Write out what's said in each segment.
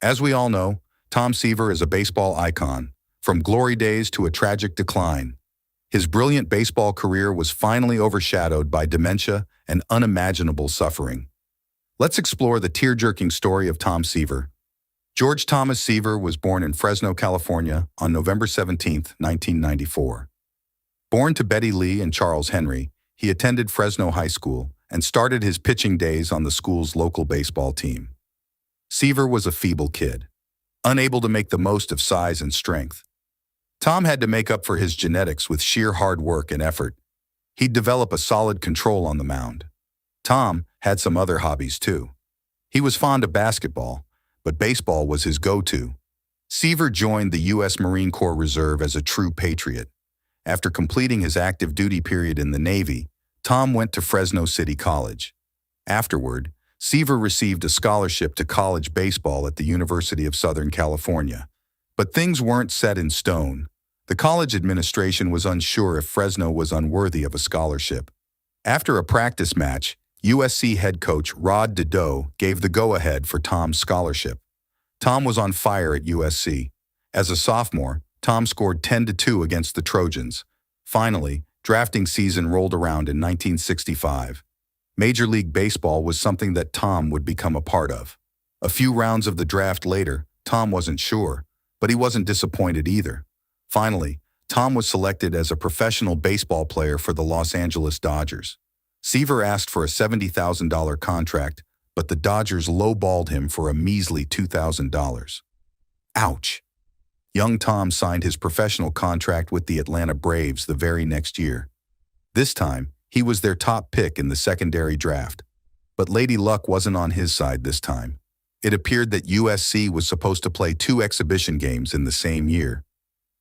As we all know, Tom Seaver is a baseball icon, from glory days to a tragic decline. His brilliant baseball career was finally overshadowed by dementia and unimaginable suffering. Let's explore the tear-jerking story of Tom Seaver. George Thomas Seaver was born in Fresno, California on November 17, 1994. Born to Betty Lee and Charles Henry, he attended Fresno High School and started his pitching days on the school's local baseball team. Seaver was a feeble kid, unable to make the most of size and strength. Tom had to make up for his genetics with sheer hard work and effort. He'd develop a solid control on the mound. Tom had some other hobbies too. He was fond of basketball, but baseball was his go-to. Seaver joined the U.S. Marine Corps Reserve as a true patriot. After completing his active duty period in the Navy, Tom went to Fresno City College. Afterward, Seaver received a scholarship to college baseball at the University of Southern California. But things weren't set in stone. The college administration was unsure if Fresno was unworthy of a scholarship. After a practice match, USC head coach Rod Dedeaux gave the go-ahead for Tom's scholarship. Tom was on fire at USC. As a sophomore, Tom scored 10-2 against the Trojans. Finally, drafting season rolled around in 1965. Major League Baseball was something that Tom would become a part of. A few rounds of the draft later, Tom wasn't sure, but he wasn't disappointed either. Finally, Tom was selected as a professional baseball player for the Los Angeles Dodgers. Seaver asked for a $70,000 contract, but the Dodgers lowballed him for a measly $2,000. Ouch! Young Tom signed his professional contract with the Atlanta Braves the very next year. This time, he was their top pick in the secondary draft. But Lady Luck wasn't on his side this time. It appeared that USC was supposed to play 2 exhibition games in the same year.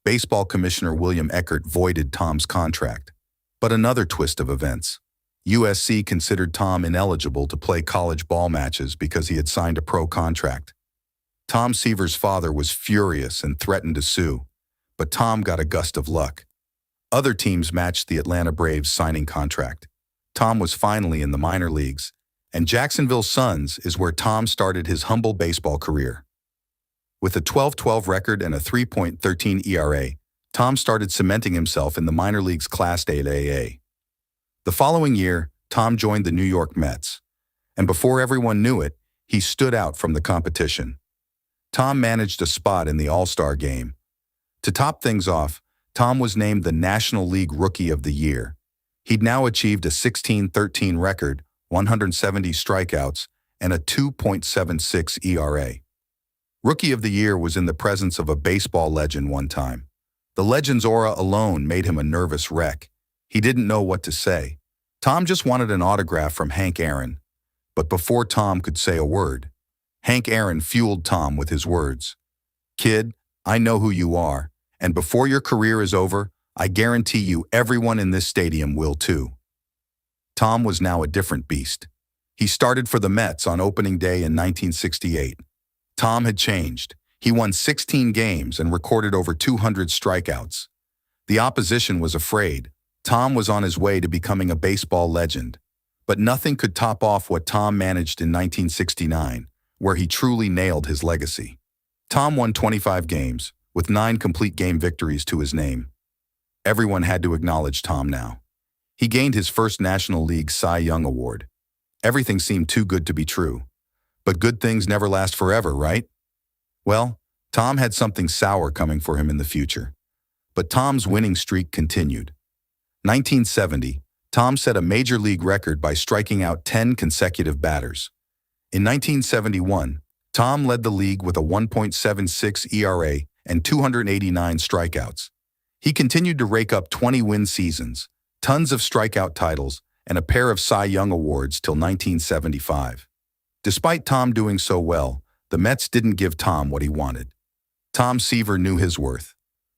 Baseball Commissioner William Eckert voided Tom's contract. But another twist of events. USC considered Tom ineligible to play college ball matches because he had signed a pro contract. Tom Seaver's father was furious and threatened to sue, but Tom got a gust of luck. Other teams matched the Atlanta Braves' signing contract. Tom was finally in the minor leagues, and Jacksonville Suns is where Tom started his humble baseball career. With a 12-12 record and a 3.13 ERA, Tom started cementing himself in the minor leagues Class AA. The following year, Tom joined the New York Mets, and before everyone knew it, he stood out from the competition. Tom managed a spot in the All-Star game. To top things off, Tom was named the National League Rookie of the Year. He'd now achieved a 16-13 record, 170 strikeouts, and a 2.76 ERA. Rookie of the Year was in the presence of a baseball legend one time. The legend's aura alone made him a nervous wreck. He didn't know what to say. Tom just wanted an autograph from Hank Aaron. But before Tom could say a word, Hank Aaron fueled Tom with his words. "Kid, I know who you are, and before your career is over, I guarantee you everyone in this stadium will too." Tom was now a different beast. He started for the Mets on opening day in 1968. Tom had changed. He won 16 games and recorded over 200 strikeouts. The opposition was afraid. Tom was on his way to becoming a baseball legend. But nothing could top off what Tom managed in 1969, where he truly nailed his legacy. Tom won 25 games, with 9 complete game victories to his name. Everyone had to acknowledge Tom now. He gained his first National League Cy Young Award. Everything seemed too good to be true. But good things never last forever, right? Well, Tom had something sour coming for him in the future. But Tom's winning streak continued. 1970, Tom set a major league record by striking out 10 consecutive batters. In 1971, Tom led the league with a 1.76 ERA and 289 strikeouts. He continued to rake up 20-win seasons, tons of strikeout titles, and a pair of Cy Young Awards till 1975. Despite Tom doing so well, the Mets didn't give Tom what he wanted. Tom Seaver knew his worth.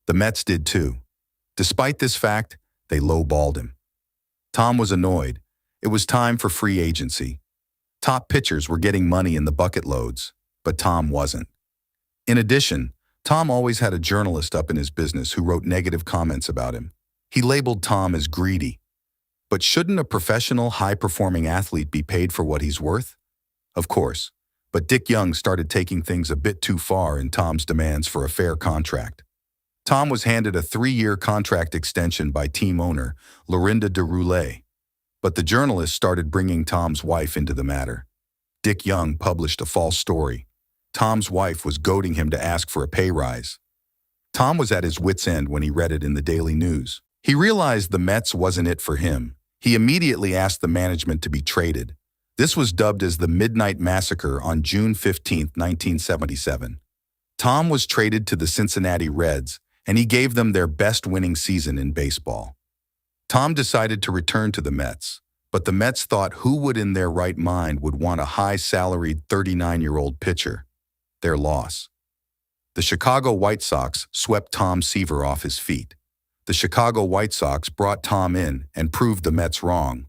The Mets did too. Despite this fact, they lowballed him. Tom was annoyed. It was time for free agency. Top pitchers were getting money in the bucket loads, but Tom wasn't. In addition, Tom always had a journalist up in his business who wrote negative comments about him. He labeled Tom as greedy. But shouldn't a professional, high-performing athlete be paid for what he's worth? Of course. But Dick Young started taking things a bit too far in Tom's demands for a fair contract. Tom was handed a 3-year contract extension by team owner Lorinda DeRoulet. But the journalists started bringing Tom's wife into the matter. Dick Young published a false story. Tom's wife was goading him to ask for a pay rise. Tom was at his wit's end when he read it in the Daily News. He realized the Mets wasn't it for him. He immediately asked the management to be traded. This was dubbed as the Midnight Massacre on June 15, 1977. Tom was traded to the Cincinnati Reds, and he gave them their best winning season in baseball. Tom decided to return to the Mets, but the Mets thought who would in their right mind would want a high-salaried 39-year-old pitcher? Their loss. The Chicago White Sox swept Tom Seaver off his feet. The Chicago White Sox brought Tom in and proved the Mets wrong.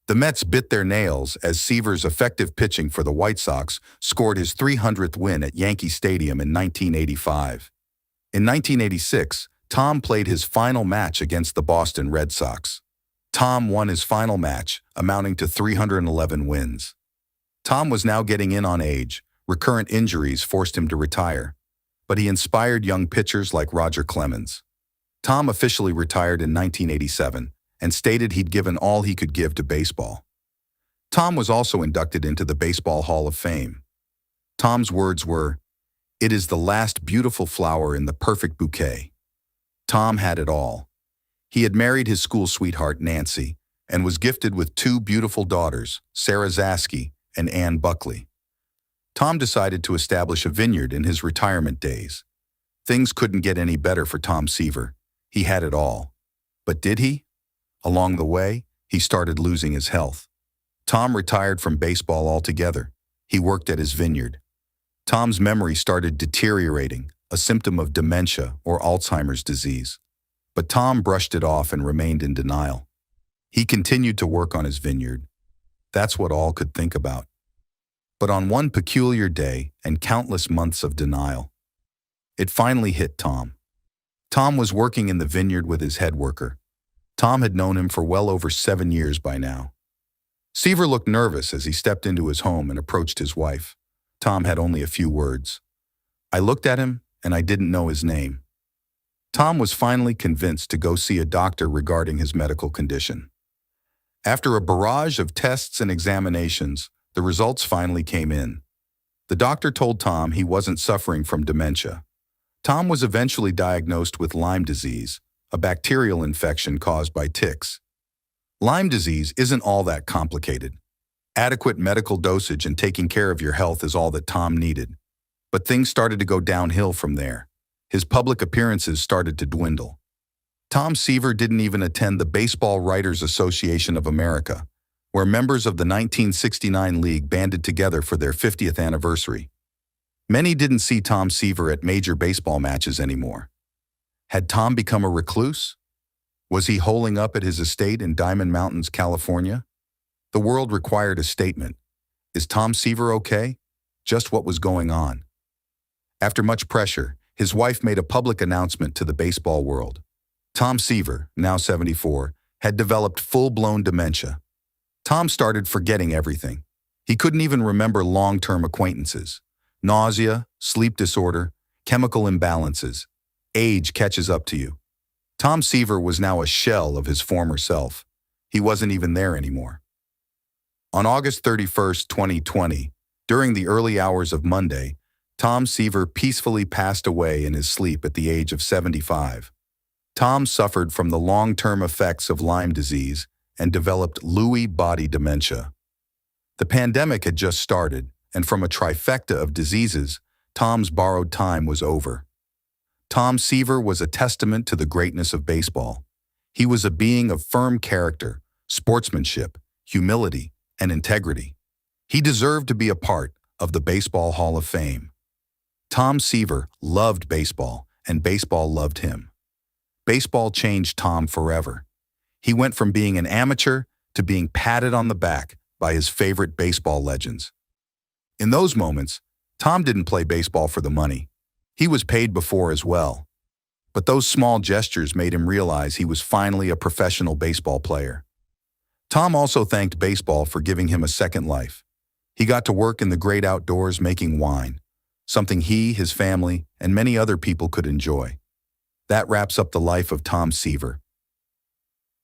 The Mets bit their nails as Seaver's effective pitching for the White Sox scored his 300th win at Yankee Stadium in 1985. In 1986, Tom played his final match against the Boston Red Sox. Tom won his final match, amounting to 311 wins. Tom was now getting in on age. Recurrent injuries forced him to retire. But he inspired young pitchers like Roger Clemens. Tom officially retired in 1987 and stated he'd given all he could give to baseball. Tom was also inducted into the Baseball Hall of Fame. Tom's words were, "It is the last beautiful flower in the perfect bouquet." Tom had it all. He had married his school sweetheart, Nancy, and was gifted with 2 beautiful daughters, Sarah Zaski and Ann Buckley. Tom decided to establish a vineyard in his retirement days. Things couldn't get any better for Tom Seaver. He had it all. But did he? Along the way, he started losing his health. Tom retired from baseball altogether. He worked at his vineyard. Tom's memory started deteriorating, a symptom of dementia or Alzheimer's disease. But Tom brushed it off and remained in denial. He continued to work on his vineyard. That's what all could think about. But on one peculiar day and countless months of denial, it finally hit Tom. Tom was working in the vineyard with his head worker. Tom had known him for well over 7 years by now. Seaver looked nervous as he stepped into his home and approached his wife. Tom had only a few words. I looked at him, and I didn't know his name. Tom was finally convinced to go see a doctor regarding his medical condition. After a barrage of tests and examinations, the results finally came in. The doctor told Tom he wasn't suffering from dementia. Tom was eventually diagnosed with Lyme disease, a bacterial infection caused by ticks. Lyme disease isn't all that complicated. Adequate medical dosage and taking care of your health is all that Tom needed. But things started to go downhill from there. His public appearances started to dwindle. Tom Seaver didn't even attend the Baseball Writers Association of America, where members of the 1969 league banded together for their 50th anniversary. Many didn't see Tom Seaver at major baseball matches anymore. Had Tom become a recluse? Was he holing up at his estate in Diamond Mountains, California? The world required a statement. Is Tom Seaver okay? Just what was going on? After much pressure, his wife made a public announcement to the baseball world. Tom Seaver, now 74, had developed full-blown dementia. Tom started forgetting everything. He couldn't even remember long-term acquaintances. Nausea, sleep disorder, chemical imbalances. Age catches up to you. Tom Seaver was now a shell of his former self. He wasn't even there anymore. On August 31, 2020, during the early hours of Monday, Tom Seaver peacefully passed away in his sleep at the age of 75. Tom suffered from the long-term effects of Lyme disease and developed Lewy body dementia. The pandemic had just started, and from a trifecta of diseases, Tom's borrowed time was over. Tom Seaver was a testament to the greatness of baseball. He was a being of firm character, sportsmanship, humility, and integrity. He deserved to be a part of the Baseball Hall of Fame. Tom Seaver loved baseball, and baseball loved him. Baseball changed Tom forever. He went from being an amateur to being patted on the back by his favorite baseball legends. In those moments, Tom didn't play baseball for the money. He was paid before as well. But those small gestures made him realize he was finally a professional baseball player. Tom also thanked baseball for giving him a second life. He got to work in the great outdoors making wine, something he, his family, and many other people could enjoy. That wraps up the life of Tom Seaver.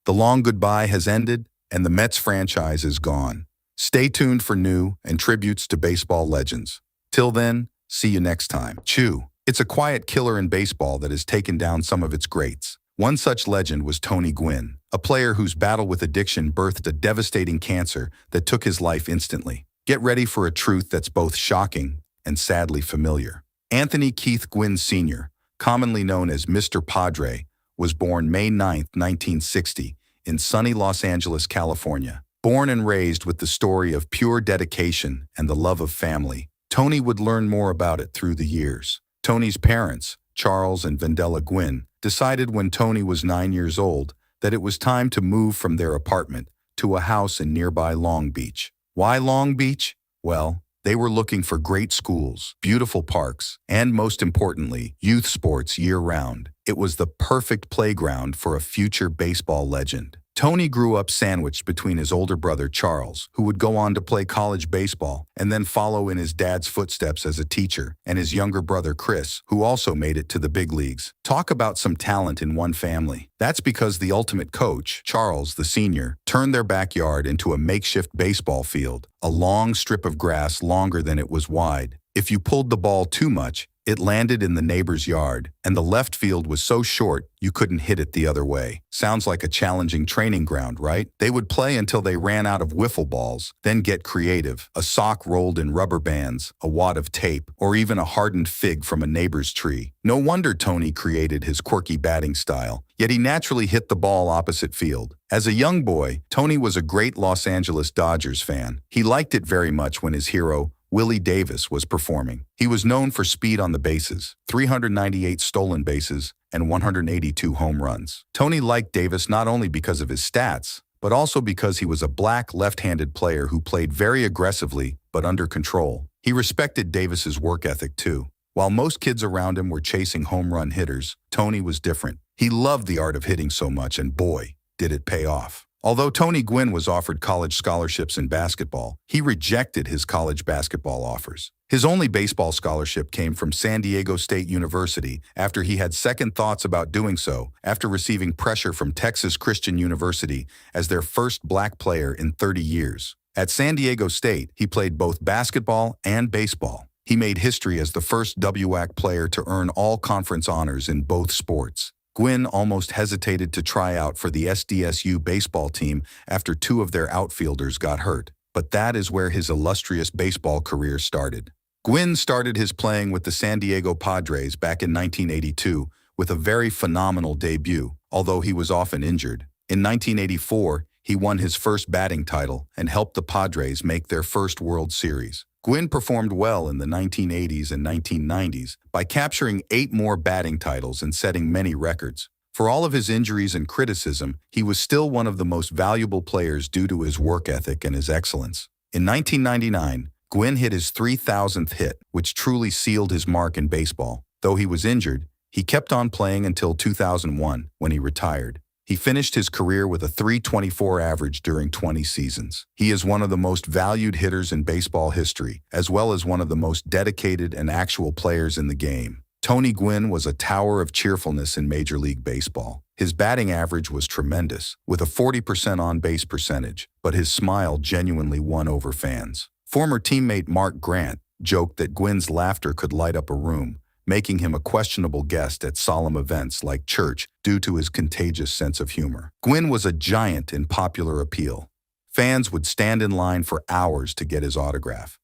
The long goodbye has ended, and the Mets franchise is gone. Stay tuned for new and tributes to baseball legends. Till then, see you next time. Chew. It's a quiet killer in baseball that has taken down some of its greats. One such legend was Tony Gwynn, a player whose battle with addiction birthed a devastating cancer that took his life instantly. Get ready for a truth that's both shocking and sadly familiar. Anthony Keith Gwynn Sr., commonly known as Mr. Padre, was born May 9, 1960, in sunny Los Angeles, California. Born and raised with the story of pure dedication and the love of family, Tony would learn more about it through the years. Tony's parents, Charles and Vendela Gwynn, decided when Tony was 9 years old that it was time to move from their apartment to a house in nearby Long Beach. Why Long Beach? Well, they were looking for great schools, beautiful parks, and most importantly, youth sports year-round. It was the perfect playground for a future baseball legend. Tony grew up sandwiched between his older brother Charles, who would go on to play college baseball and then follow in his dad's footsteps as a teacher, and his younger brother Chris, who also made it to the big leagues. Talk about some talent in one family. That's because the ultimate coach, Charles the senior, turned their backyard into a makeshift baseball field, a long strip of grass longer than it was wide. If you pulled the ball too much, it landed in the neighbor's yard, and the left field was so short you couldn't hit it the other way. Sounds like a challenging training ground, right? They would play until they ran out of wiffle balls, then get creative. A sock rolled in rubber bands, a wad of tape, or even a hardened fig from a neighbor's tree. No wonder Tony created his quirky batting style, yet he naturally hit the ball opposite field. As a young boy, Tony was a great Los Angeles Dodgers fan. He liked it very much when his hero, Willie Davis, was performing. He was known for speed on the bases, 398 stolen bases, and 182 home runs. Tony liked Davis not only because of his stats, but also because he was a black left-handed player who played very aggressively but under control. He respected Davis's work ethic too. While most kids around him were chasing home run hitters, Tony was different. He loved the art of hitting so much, and boy, did it pay off. Although Tony Gwynn was offered college scholarships in basketball, he rejected his college basketball offers. His only baseball scholarship came from San Diego State University after he had second thoughts about doing so after receiving pressure from Texas Christian University as their first black player in 30 years. At San Diego State, he played both basketball and baseball. He made history as the first WAC player to earn all conference honors in both sports. Gwynn almost hesitated to try out for the SDSU baseball team after two of their outfielders got hurt. But that is where his illustrious baseball career started. Gwynn started his playing with the San Diego Padres back in 1982 with a very phenomenal debut, although he was often injured. In 1984, he won his first batting title and helped the Padres make their first World Series. Gwynn performed well in the 1980s and 1990s by capturing 8 more batting titles and setting many records. For all of his injuries and criticism, he was still one of the most valuable players due to his work ethic and his excellence. In 1999, Gwynn hit his 3,000th hit, which truly sealed his mark in baseball. Though he was injured, he kept on playing until 2001, when he retired. He finished his career with a .324 average during 20 seasons. He is one of the most valued hitters in baseball history, as well as one of the most dedicated and actual players in the game. Tony Gwynn was a tower of cheerfulness in Major League Baseball. His batting average was tremendous, with a 40% on-base percentage, but his smile genuinely won over fans. Former teammate Mark Grant joked that Gwynn's laughter could light up a room, making him a questionable guest at solemn events like church due to his contagious sense of humor. Gwynn was a giant in popular appeal. Fans would stand in line for hours to get his autograph.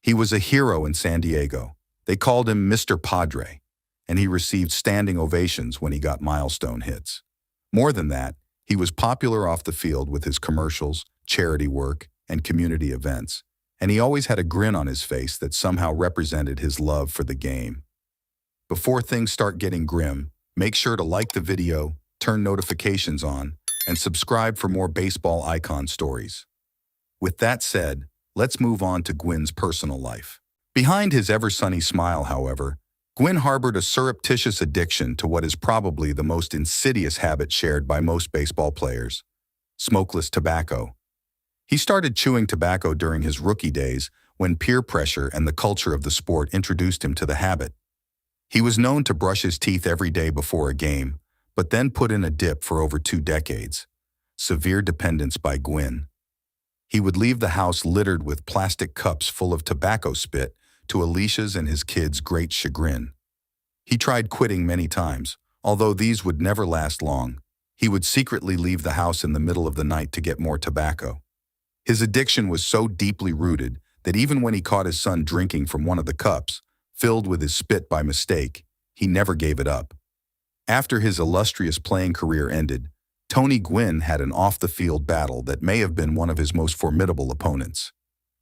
He was a hero in San Diego. They called him Mr. Padre, and he received standing ovations when he got milestone hits. More than that, he was popular off the field with his commercials, charity work, and community events, and he always had a grin on his face that somehow represented his love for the game. Before things start getting grim, make sure to like the video, turn notifications on, and subscribe for more baseball icon stories. With that said, let's move on to Gwynn's personal life. Behind his ever-sunny smile, however, Gwynn harbored a surreptitious addiction to what is probably the most insidious habit shared by most baseball players: smokeless tobacco. He started chewing tobacco during his rookie days when peer pressure and the culture of the sport introduced him to the habit. He was known to brush his teeth every day before a game, but then put in a dip for over 2 decades. Severe dependence by Gwynn. He would leave the house littered with plastic cups full of tobacco spit, to Alicia's and his kids' great chagrin. He tried quitting many times, although these would never last long. He would secretly leave the house in the middle of the night to get more tobacco. His addiction was so deeply rooted that even when he caught his son drinking from one of the cups, filled with his spit by mistake, he never gave it up. After his illustrious playing career ended, Tony Gwynn had an off-the-field battle that may have been one of his most formidable opponents.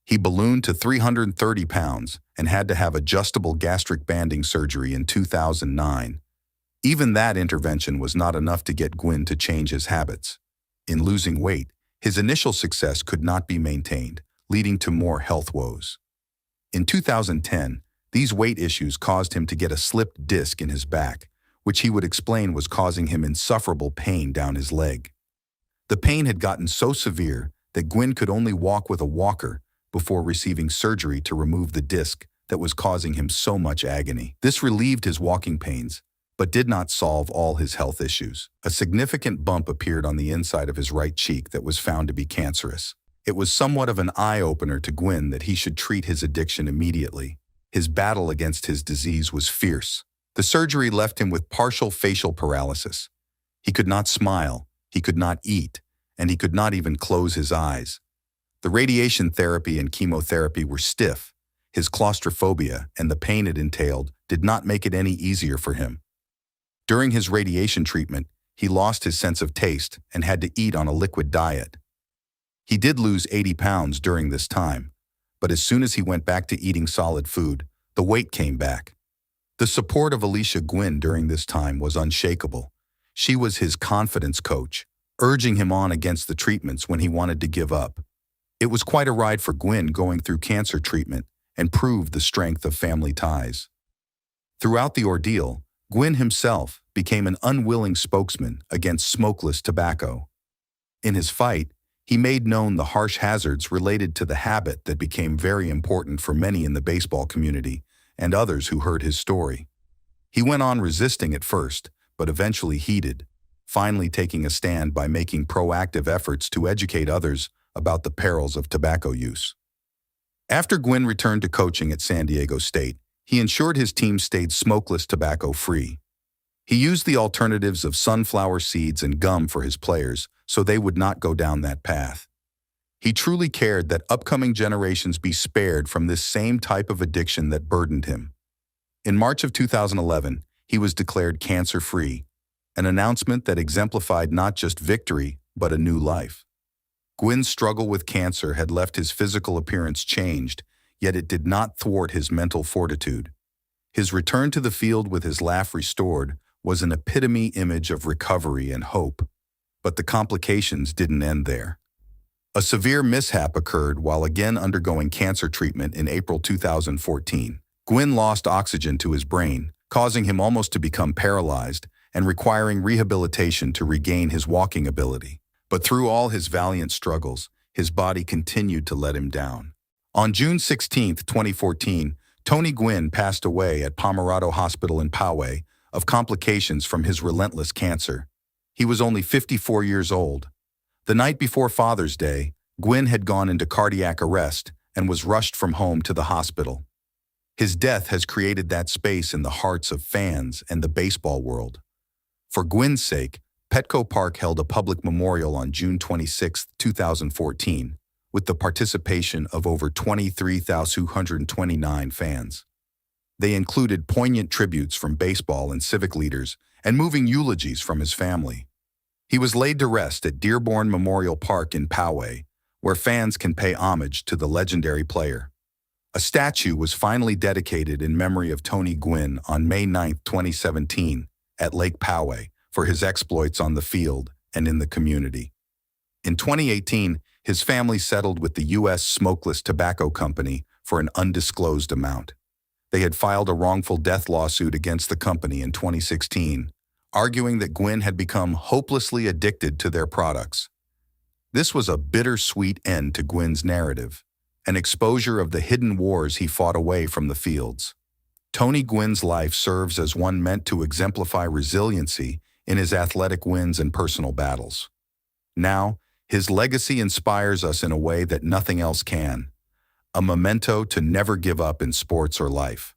He ballooned to 330 pounds and had to have adjustable gastric banding surgery in 2009. Even that intervention was not enough to get Gwynn to change his habits. In losing weight, his initial success could not be maintained, leading to more health woes. In 2010, these weight issues caused him to get a slipped disc in his back, which he would explain was causing him insufferable pain down his leg. The pain had gotten so severe that Gwynn could only walk with a walker before receiving surgery to remove the disc that was causing him so much agony. This relieved his walking pains, but did not solve all his health issues. A significant bump appeared on the inside of his right cheek that was found to be cancerous. It was somewhat of an eye-opener to Gwynn that he should treat his addiction immediately. His battle against his disease was fierce. The surgery left him with partial facial paralysis. He could not smile, he could not eat, and he could not even close his eyes. The radiation therapy and chemotherapy were stiff. His claustrophobia and the pain it entailed did not make it any easier for him. During his radiation treatment, he lost his sense of taste and had to eat on a liquid diet. He did lose 80 pounds during this time, but as soon as he went back to eating solid food, the weight came back. The support of Alicia Gwynn during this time was unshakable. She was his confidence coach, urging him on against the treatments when he wanted to give up. It was quite a ride for Gwynn going through cancer treatment and proved the strength of family ties. Throughout the ordeal, Gwynn himself became an unwilling spokesman against smokeless tobacco. In his fight, he made known the harsh hazards related to the habit that became very important for many in the baseball community and others who heard his story. He went on resisting at first, but eventually heeded, finally taking a stand by making proactive efforts to educate others about the perils of tobacco use. After Gwynn returned to coaching at San Diego State, he ensured his team stayed smokeless tobacco-free. He used the alternatives of sunflower seeds and gum for his players so they would not go down that path. He truly cared that upcoming generations be spared from this same type of addiction that burdened him. In March of 2011, he was declared cancer-free, an announcement that exemplified not just victory, but a new life. Gwynn's struggle with cancer had left his physical appearance changed, yet it did not thwart his mental fortitude. His return to the field with his laugh restored was an epitome image of recovery and hope. But the complications didn't end there. A severe mishap occurred while again undergoing cancer treatment in April 2014. Gwynn lost oxygen to his brain, causing him almost to become paralyzed and requiring rehabilitation to regain his walking ability. But through all his valiant struggles, his body continued to let him down. On June 16, 2014, Tony Gwynn passed away at Pomerado Hospital in Poway of complications from his relentless cancer. He was only 54 years old. The night before Father's Day, Gwynn had gone into cardiac arrest and was rushed from home to the hospital. His death has created that space in the hearts of fans and the baseball world. For Gwynn's sake, Petco Park held a public memorial on June 26, 2014, with the participation of over 23,229 fans. They included poignant tributes from baseball and civic leaders and moving eulogies from his family. He was laid to rest at Dearborn Memorial Park in Poway, where fans can pay homage to the legendary player. A statue was finally dedicated in memory of Tony Gwynn on May 9, 2017, at Lake Poway for his exploits on the field and in the community. In 2018, his family settled with the U.S. Smokeless Tobacco Company for an undisclosed amount. They had filed a wrongful death lawsuit against the company in 2016, arguing that Gwynn had become hopelessly addicted to their products. This was a bittersweet end to Gwynn's narrative. an exposure of the hidden wars he fought away from the fields. Tony Gwynn's life serves as one meant to exemplify resiliency in his athletic wins and personal battles. Now, his legacy inspires us in a way that nothing else can, a memento to never give up in sports or life.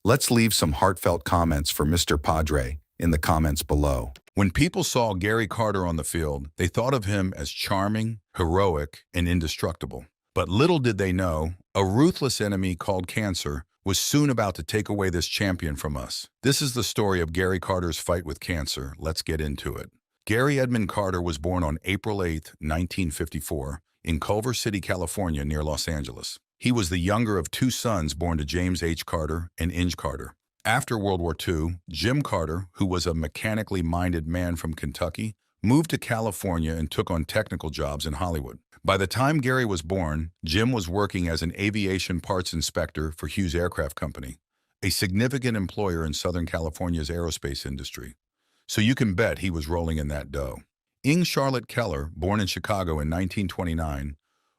Let's leave some heartfelt comments for Mr. Padre in the comments below. When people saw Gary Carter on the field, they thought of him as charming, heroic, and indestructible. But little did they know, a ruthless enemy called cancer was soon about to take away this champion from us. This is the story of Gary Carter's fight with cancer. Let's get into it. Gary Edmund Carter was born on April 8, 1954, in Culver City, California, near Los Angeles. He was the younger of two sons born to James H. Carter and Inge Carter. After World War II, Jim Carter, who was a mechanically minded man from Kentucky, moved to California and took on technical jobs in Hollywood. By the time Gary was born, Jim was working as an aviation parts inspector for Hughes Aircraft Company, a significant employer in Southern California's aerospace industry. So you can bet he was rolling in that dough. Inge Charlotte Keller, born in Chicago in 1929,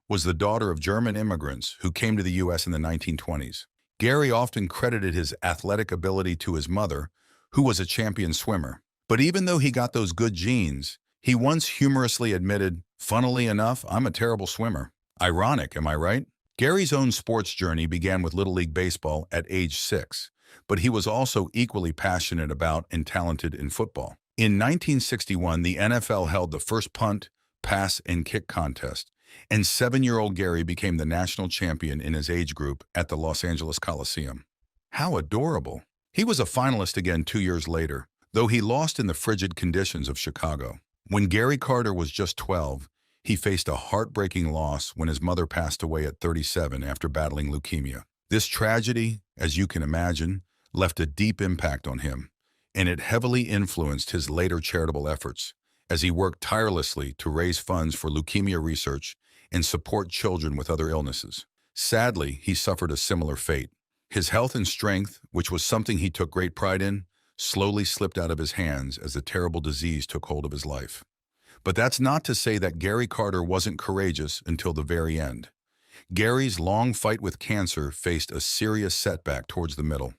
was the daughter of German immigrants who came to the U.S. in the 1920s. Gary often credited his athletic ability to his mother, who was a champion swimmer. But even though he got those good genes, he once humorously admitted, "Funnily enough, I'm a terrible swimmer." Ironic, am I right? Gary's own sports journey began with Little League Baseball at age 6, but he was also equally passionate about and talented in football. In 1961, the NFL held the first punt, pass, and kick contest, and 7-year-old Gary became the national champion in his age group at the Los Angeles Coliseum. How adorable. He was a finalist again 2 years later, though he lost in the frigid conditions of Chicago. When Gary Carter was just 12, he faced a heartbreaking loss when his mother passed away at 37 after battling leukemia. This tragedy, as you can imagine, left a deep impact on him, and it heavily influenced his later charitable efforts as he worked tirelessly to raise funds for leukemia research and support children with other illnesses. Sadly, he suffered a similar fate. His health and strength, which was something he took great pride in, slowly slipped out of his hands as the terrible disease took hold of his life. But that's not to say that Gary Carter wasn't courageous until the very end. Gary's long fight with cancer faced a serious setback towards the middle.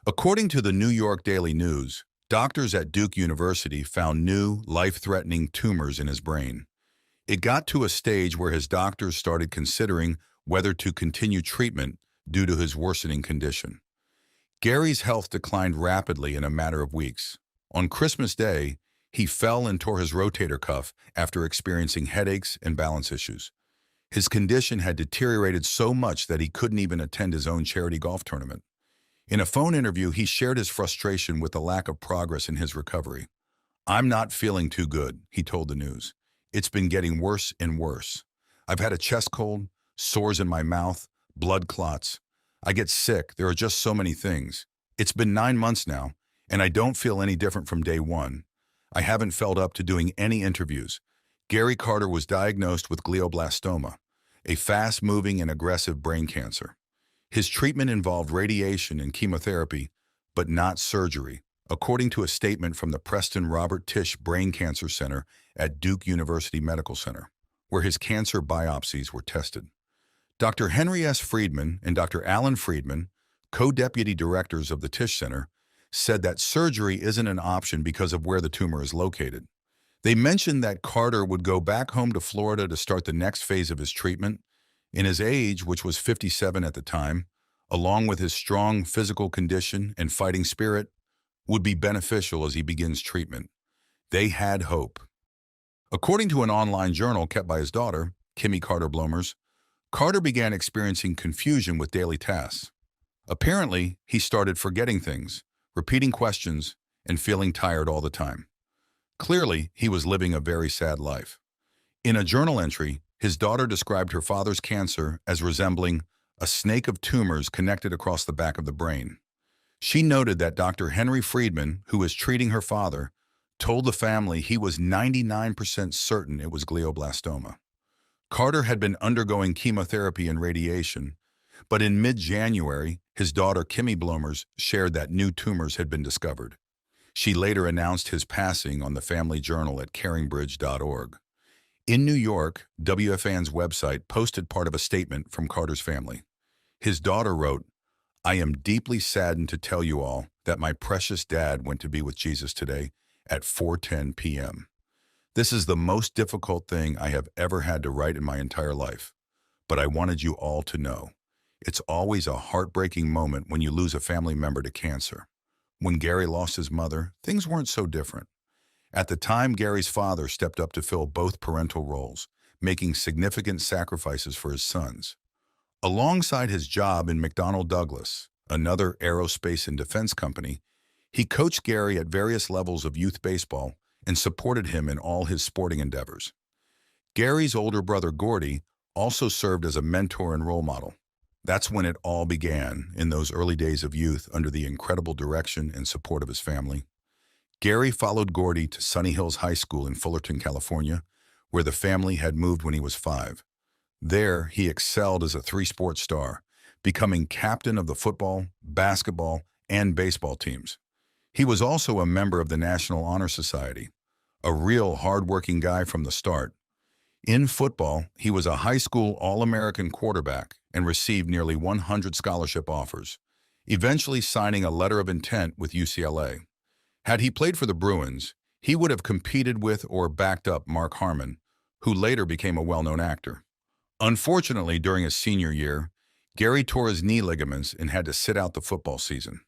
According to the New York Daily News, doctors at Duke University found new, life-threatening tumors in his brain. It got to a stage where his doctors started considering whether to continue treatment due to his worsening condition. Gary's health declined rapidly in a matter of weeks. On Christmas Day, he fell and tore his rotator cuff after experiencing headaches and balance issues. His condition had deteriorated so much that he couldn't even attend his own charity golf tournament. In a phone interview, he shared his frustration with the lack of progress in his recovery. "I'm not feeling too good," he told the news. "It's been getting worse and worse. I've had a chest cold, sores in my mouth, blood clots. I get sick. There are just so many things. It's been 9 months now, and I don't feel any different from day one. I haven't felt up to doing any interviews." Gary Carter was diagnosed with glioblastoma, a fast-moving and aggressive brain cancer. His treatment involved radiation and chemotherapy, but not surgery, according to a statement from the Preston Robert Tisch Brain Cancer Center at Duke University Medical Center, where his cancer biopsies were tested. Dr. Henry S. Friedman and Dr. Alan Friedman, co-deputy directors of the Tisch Center, said that surgery isn't an option because of where the tumor is located. They mentioned that Carter would go back home to Florida to start the next phase of his treatment, and his age, which was 57 at the time, along with his strong physical condition and fighting spirit, would be beneficial as he begins treatment. They had hope. According to an online journal kept by his daughter, Kimmy Carter Blomers, Carter began experiencing confusion with daily tasks. Apparently, he started forgetting things, repeating questions, and feeling tired all the time. Clearly, he was living a very sad life. In a journal entry, his daughter described her father's cancer as resembling a snake of tumors connected across the back of the brain. She noted that Dr. Henry Friedman, who was treating her father, told the family he was 99% certain it was glioblastoma. Carter had been undergoing chemotherapy and radiation, but in mid-January, his daughter Kimmy Blomers shared that new tumors had been discovered. She later announced his passing on the family journal at caringbridge.org. In New York, WFAN's website posted part of a statement from Carter's family. His daughter wrote, "I am deeply saddened to tell you all that my precious dad went to be with Jesus today at 4:10 p.m. This is the most difficult thing I have ever had to write in my entire life, but I wanted you all to know. It's always a heartbreaking moment when you lose a family member to cancer. When Gary lost his mother, things weren't so different. At the time, Gary's father stepped up to fill both parental roles, making significant sacrifices for his sons. Alongside his job in McDonnell Douglas, another aerospace and defense company, he coached Gary at various levels of youth baseball and supported him in all his sporting endeavors. Gary's older brother Gordy also served as a mentor and role model. That's when it all began, in those early days of youth under the incredible direction and support of his family. Gary followed Gordy to Sunny Hills High School in Fullerton, California, where the family had moved when he was 5. There, he excelled as a three-sport star, becoming captain of the football, basketball, and baseball teams. He was also a member of the National Honor Society, a real hard-working guy from the start. In football, he was a high school All-American quarterback and received nearly 100 scholarship offers, eventually signing a letter of intent with UCLA. Had he played for the Bruins, he would have competed with or backed up Mark Harmon, who later became a well-known actor. Unfortunately, during his senior year, Gary tore his knee ligaments and had to sit out the football season.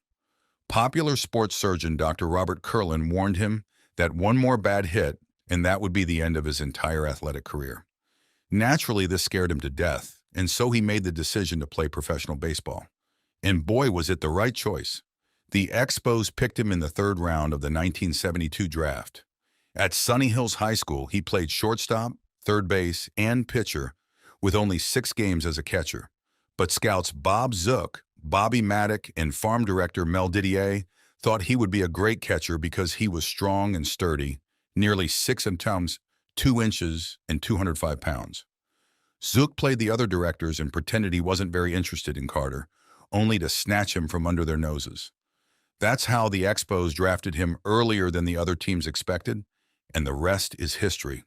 Popular sports surgeon Dr. Robert Kurlan warned him that one more bad hit and that would be the end of his entire athletic career. Naturally, this scared him to death, and so he made the decision to play professional baseball. And boy, was it the right choice. The Expos picked him in the 3rd round of the 1972 draft. At Sunny Hills High School, he played shortstop, third base, and pitcher, with only 6 games as a catcher. But scouts Bob Zook, Bobby Maddock, and farm director Mel Didier thought he would be a great catcher because he was strong and sturdy, nearly 6 times 2 inches and 205 pounds. Zook played the other directors and pretended he wasn't very interested in Carter, only to snatch him from under their noses. That's how the Expos drafted him earlier than the other teams expected, and the rest is history.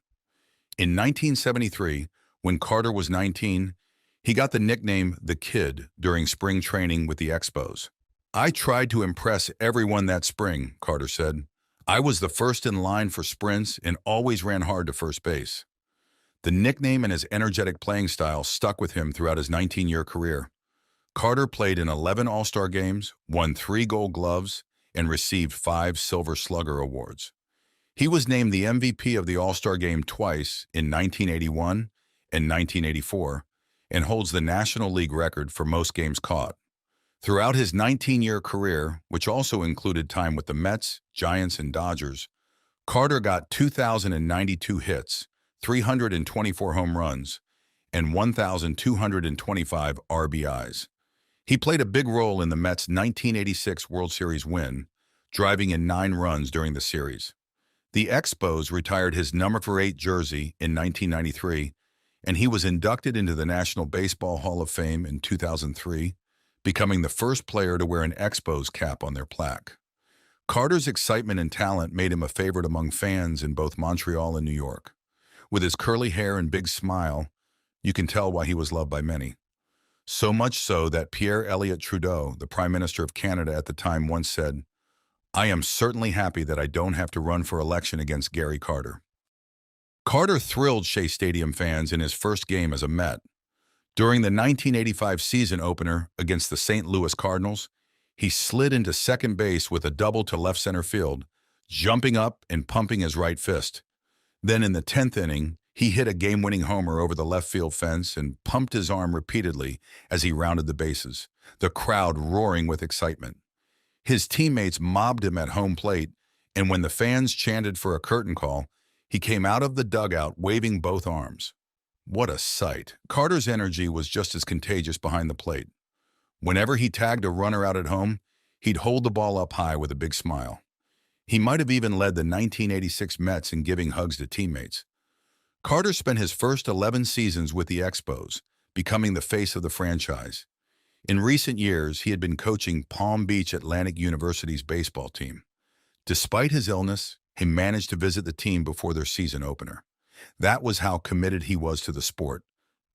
In 1973, when Carter was 19, he got the nickname The Kid during spring training with the Expos. "I tried to impress everyone that spring," Carter said. "I was the first in line for sprints and always ran hard to first base." The nickname and his energetic playing style stuck with him throughout his 19-year career. Carter played in 11 All-Star games, won 3 Gold Gloves, and received 5 Silver Slugger awards. He was named the MVP of the All-Star Game twice in 1981 and 1984, and holds the National League record for most games caught. Throughout his 19-year career, which also included time with the Mets, Giants, and Dodgers, Carter got 2,092 hits, 324 home runs, and 1,225 RBIs. He played a big role in the Mets' 1986 World Series win, driving in 9 runs during the series. The Expos retired his number 8 jersey in 1993, and he was inducted into the National Baseball Hall of Fame in 2003, becoming the first player to wear an Expos cap on their plaque. Carter's excitement and talent made him a favorite among fans in both Montreal and New York. With his curly hair and big smile, you can tell why he was loved by many. So much so that Pierre Elliott Trudeau, the Prime Minister of Canada at the time, once said, "I am certainly happy that I don't have to run for election against Gary Carter." Carter thrilled Shea Stadium fans in his first game as a Met. During the 1985 season opener against the St. Louis Cardinals, he slid into second base with a double to left center field, jumping up and pumping his right fist. Then in the 10th inning, he hit a game-winning homer over the left field fence and pumped his arm repeatedly as he rounded the bases, the crowd roaring with excitement. His teammates mobbed him at home plate, and when the fans chanted for a curtain call, he came out of the dugout waving both arms. What a sight. Carter's energy was just as contagious behind the plate. Whenever he tagged a runner out at home, he'd hold the ball up high with a big smile. He might have even led the 1986 Mets in giving hugs to teammates. Carter spent his first 11 seasons with the Expos, becoming the face of the franchise. In recent years, he had been coaching Palm Beach Atlantic University's baseball team. Despite his illness, he managed to visit the team before their season opener. That was how committed he was to the sport.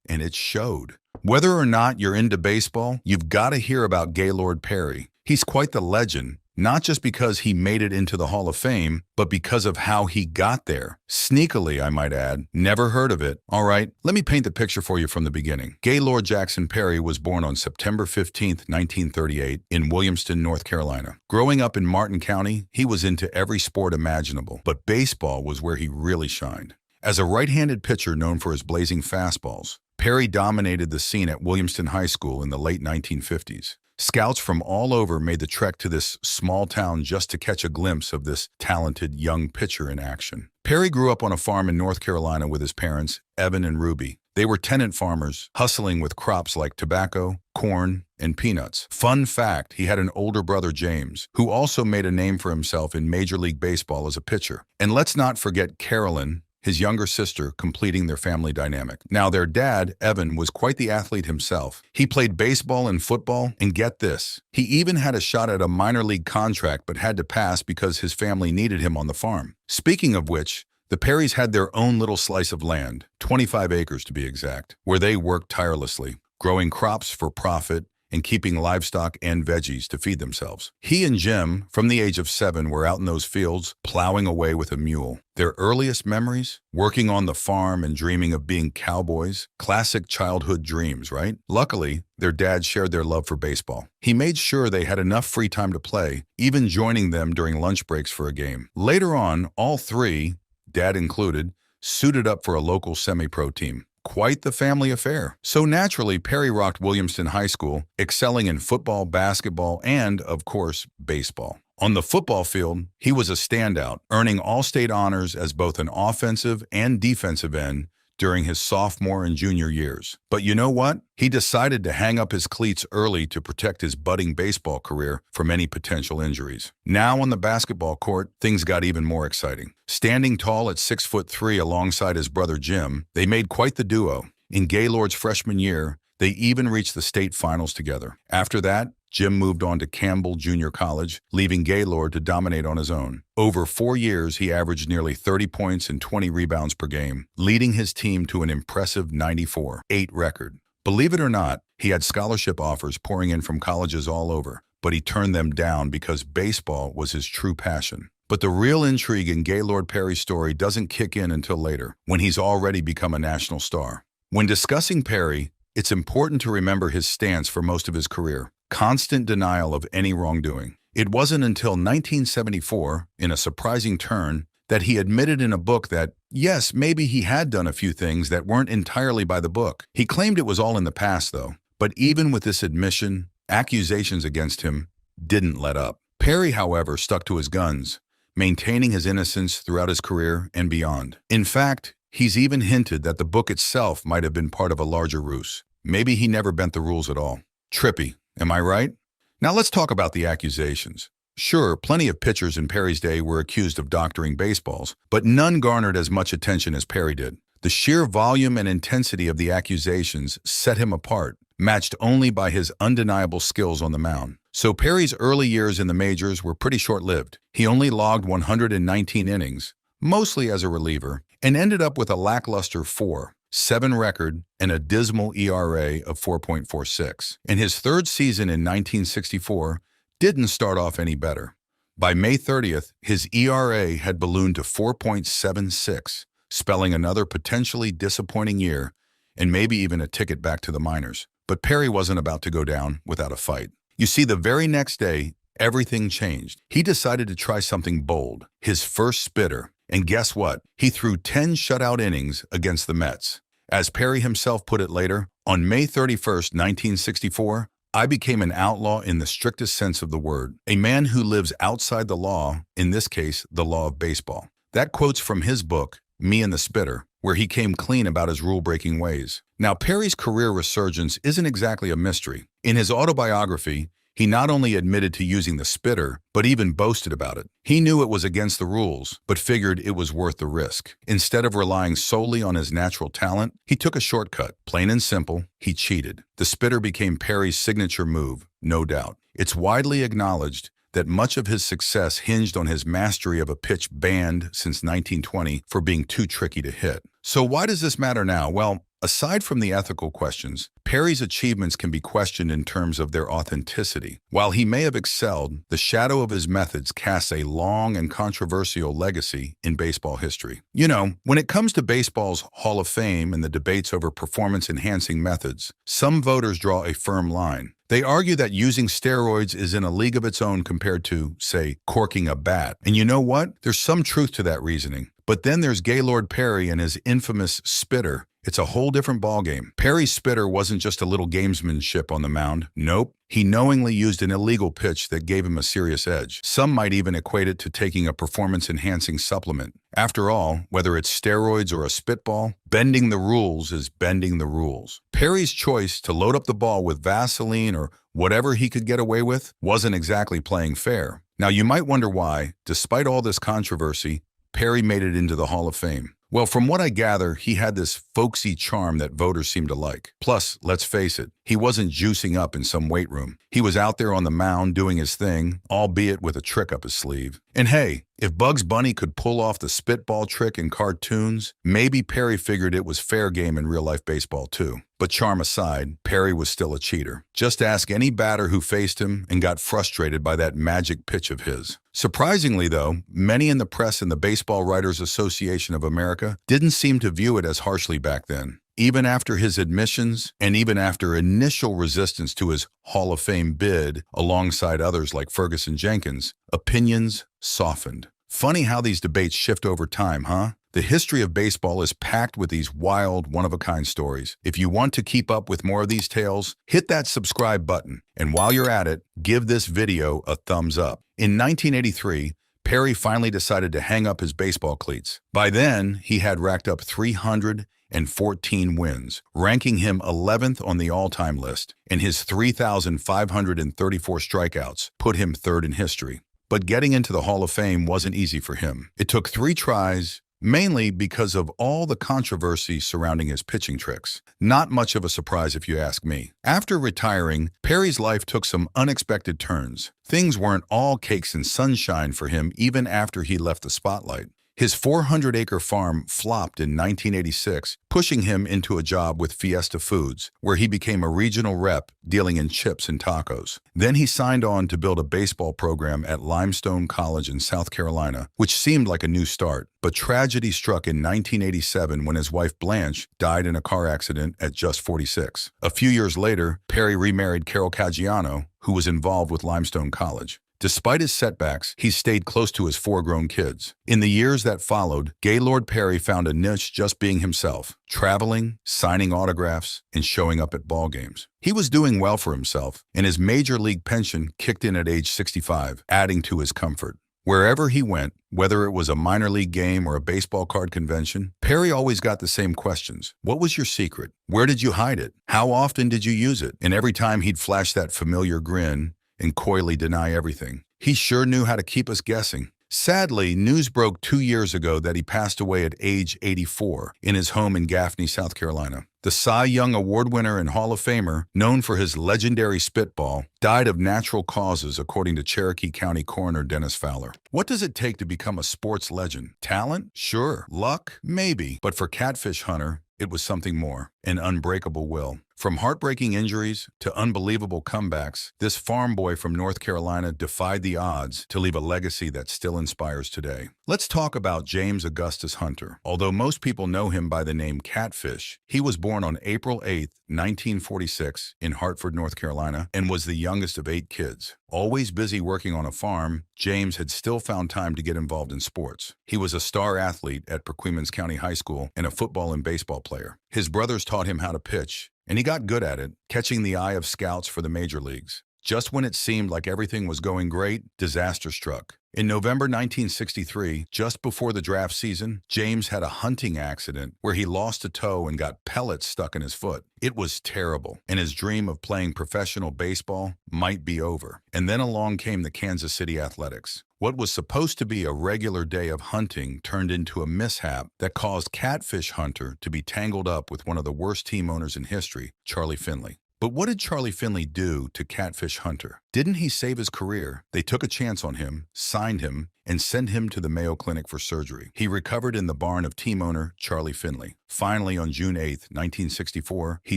And it showed. Whether or not you're into baseball, you've got to hear about Gaylord Perry. He's quite the legend, not just because he made it into the Hall of Fame, but because of how he got there. Sneakily, I might add. Never heard of it. All right, let me paint the picture for you from the beginning. Gaylord Jackson Perry was born on September 15, 1938, in Williamston, North Carolina. Growing up in Martin County, he was into every sport imaginable, but baseball was where he really shined. As a right-handed pitcher known for his blazing fastballs, Perry dominated the scene at Williamston High School in the late 1950s. Scouts from all over made the trek to this small town just to catch a glimpse of this talented young pitcher in action. Perry grew up on a farm in North Carolina with his parents, Evan and Ruby. They were tenant farmers, hustling with crops like tobacco, corn, and peanuts. Fun fact, he had an older brother, James, who also made a name for himself in Major League Baseball as a pitcher. And let's not forget Carolyn, his younger sister, completing their family dynamic. Now, their dad, Evan, was quite the athlete himself. He played baseball and football, and get this, he even had a shot at a minor league contract but had to pass because his family needed him on the farm. Speaking of which, the Perrys had their own little slice of land, 25 acres to be exact, where they worked tirelessly, growing crops for profit and keeping livestock and veggies to feed themselves. He and Jim, from the age of 7, were out in those fields, plowing away with a mule. Their earliest memories? Working on the farm and dreaming of being cowboys. Classic childhood dreams, right? Luckily, their dad shared their love for baseball. He made sure they had enough free time to play, even joining them during lunch breaks for a game. Later on, all three, dad included, suited up for a local semi-pro team. Quite the family affair. So naturally, Perry rocked Williamston High School, excelling in football, basketball, and, of course, baseball. On the football field, he was a standout, earning all-state honors as both an offensive and defensive end during his sophomore and junior years. But you know what? He decided to hang up his cleats early to protect his budding baseball career from any potential injuries. Now on the basketball court, things got even more exciting. Standing tall at 6'3" alongside his brother Jim, they made quite the duo. In Gaylord's freshman year, they even reached the state finals together. After that, Jim moved on to Campbell Junior College, leaving Gaylord to dominate on his own. Over 4 years, he averaged nearly 30 points and 20 rebounds per game, leading his team to an impressive 94-8 record. Believe it or not, he had scholarship offers pouring in from colleges all over, but he turned them down because baseball was his true passion. But the real intrigue in Gaylord Perry's story doesn't kick in until later, when he's already become a national star. When discussing Perry, it's important to remember his stance for most of his career. Constant denial of any wrongdoing. It wasn't until 1974, in a surprising turn, that he admitted in a book that, yes, maybe he had done a few things that weren't entirely by the book. He claimed it was all in the past, though. But even with this admission, accusations against him didn't let up. Perry, however, stuck to his guns, maintaining his innocence throughout his career and beyond. In fact, he's even hinted that the book itself might have been part of a larger ruse. Maybe he never bent the rules at all. Trippy. Am I right? Now let's talk about the accusations. Sure, plenty of pitchers in Perry's day were accused of doctoring baseballs, but none garnered as much attention as Perry did. The sheer volume and intensity of the accusations set him apart, matched only by his undeniable skills on the mound. So Perry's early years in the majors were pretty short-lived. He only logged 119 innings, mostly as a reliever, and ended up with a lackluster 4.7 record and a dismal ERA of 4.46. And his third season in 1964 didn't start off any better. By May 30th, his ERA had ballooned to 4.76, spelling another potentially disappointing year and maybe even a ticket back to the minors. But Perry wasn't about to go down without a fight. You see, the very next day, everything changed. He decided to try something bold, his first spitter. And guess what? He threw 10 shutout innings against the Mets. As Perry himself put it later, on May 31st, 1964, I became an outlaw in the strictest sense of the word, a man who lives outside the law, in this case, the law of baseball. That quote's from his book, Me and the Spitter, where he came clean about his rule-breaking ways. Now, Perry's career resurgence isn't exactly a mystery. In his autobiography, he not only admitted to using the spitter, but even boasted about it. He knew it was against the rules, but figured it was worth the risk. Instead of relying solely on his natural talent, he took a shortcut. Plain and simple, he cheated. The spitter became Perry's signature move, no doubt. It's widely acknowledged that much of his success hinged on his mastery of a pitch banned since 1920 for being too tricky to hit. So why does this matter now? Well, aside from the ethical questions, Perry's achievements can be questioned in terms of their authenticity. While he may have excelled, the shadow of his methods casts a long and controversial legacy in baseball history. You know, when it comes to baseball's Hall of Fame and the debates over performance-enhancing methods, some voters draw a firm line. They argue that using steroids is in a league of its own compared to, say, corking a bat. And you know what? There's some truth to that reasoning. But then there's Gaylord Perry and his infamous spitter. It's a whole different ballgame. Perry's spitter wasn't just a little gamesmanship on the mound. Nope. He knowingly used an illegal pitch that gave him a serious edge. Some might even equate it to taking a performance-enhancing supplement. After all, whether it's steroids or a spitball, bending the rules is bending the rules. Perry's choice to load up the ball with Vaseline or whatever he could get away with wasn't exactly playing fair. Now, you might wonder why, despite all this controversy, Perry made it into the Hall of Fame. Well, from what I gather, he had this folksy charm that voters seem to like. Plus, let's face it, he wasn't juicing up in some weight room. He was out there on the mound doing his thing, albeit with a trick up his sleeve. And hey, if Bugs Bunny could pull off the spitball trick in cartoons, maybe Perry figured it was fair game in real-life baseball too. But charm aside, Perry was still a cheater. Just ask any batter who faced him and got frustrated by that magic pitch of his. Surprisingly, though, many in the press and the Baseball Writers Association of America didn't seem to view it as harshly back then. Even after his admissions, and even after initial resistance to his Hall of Fame bid alongside others like Ferguson Jenkins, opinions softened. Funny how these debates shift over time, huh? The history of baseball is packed with these wild, one-of-a-kind stories. If you want to keep up with more of these tales, hit that subscribe button. And while you're at it, give this video a thumbs up. In 1983, Perry finally decided to hang up his baseball cleats. By then, he had racked up 314 wins, ranking him 11th on the all-time list, and his 3,534 strikeouts put him third in history. But getting into the Hall of Fame wasn't easy for him. It took 3 tries, mainly because of all the controversy surrounding his pitching tricks. Not much of a surprise if you ask me. After retiring, Perry's life took some unexpected turns. Things weren't all cakes and sunshine for him even after he left the spotlight. His 400-acre farm flopped in 1986, pushing him into a job with Fiesta Foods, where he became a regional rep dealing in chips and tacos. Then he signed on to build a baseball program at Limestone College in South Carolina, which seemed like a new start. But tragedy struck in 1987 when his wife Blanche died in a car accident at just 46. A few years later, Perry remarried Carol Caggiano, who was involved with Limestone College. Despite his setbacks, he stayed close to his 4 grown kids. In the years that followed, Gaylord Perry found a niche just being himself, traveling, signing autographs, and showing up at ball games. He was doing well for himself, and his major league pension kicked in at age 65, adding to his comfort. Wherever he went, whether it was a minor league game or a baseball card convention, Perry always got the same questions. What was your secret? Where did you hide it? How often did you use it? And every time he'd flash that familiar grin and coyly deny everything. He sure knew how to keep us guessing. Sadly, news broke 2 years ago that he passed away at age 84 in his home in Gaffney, South Carolina. The Cy Young Award winner and Hall of Famer, known for his legendary spitball, died of natural causes according to Cherokee County Coroner Dennis Fowler. What does it take to become a sports legend? Talent? Sure. Luck? Maybe. But for Catfish Hunter, it was something more, an unbreakable will. From heartbreaking injuries to unbelievable comebacks, this farm boy from North Carolina defied the odds to leave a legacy that still inspires today. Let's talk about James Augustus Hunter. Although most people know him by the name Catfish, he was born on April 8, 1946 in Hartford, North Carolina, and was the youngest of 8 kids. Always busy working on a farm, James had still found time to get involved in sports. He was a star athlete at Perquimans County High School and a football and baseball player. His brothers taught him how to pitch, and he got good at it, catching the eye of scouts for the major leagues. Just when it seemed like everything was going great, disaster struck. In November 1963, just before the draft season, James had a hunting accident where he lost a toe and got pellets stuck in his foot. It was terrible, and his dream of playing professional baseball might be over. And then along came the Kansas City Athletics. What was supposed to be a regular day of hunting turned into a mishap that caused Catfish Hunter to be tangled up with one of the worst team owners in history, Charlie Finley. But what did Charlie Finley do to Catfish Hunter? Didn't he save his career? They took a chance on him, signed him, and sent him to the Mayo Clinic for surgery. He recovered in the barn of team owner Charlie Finley. Finally, on June 8, 1964, he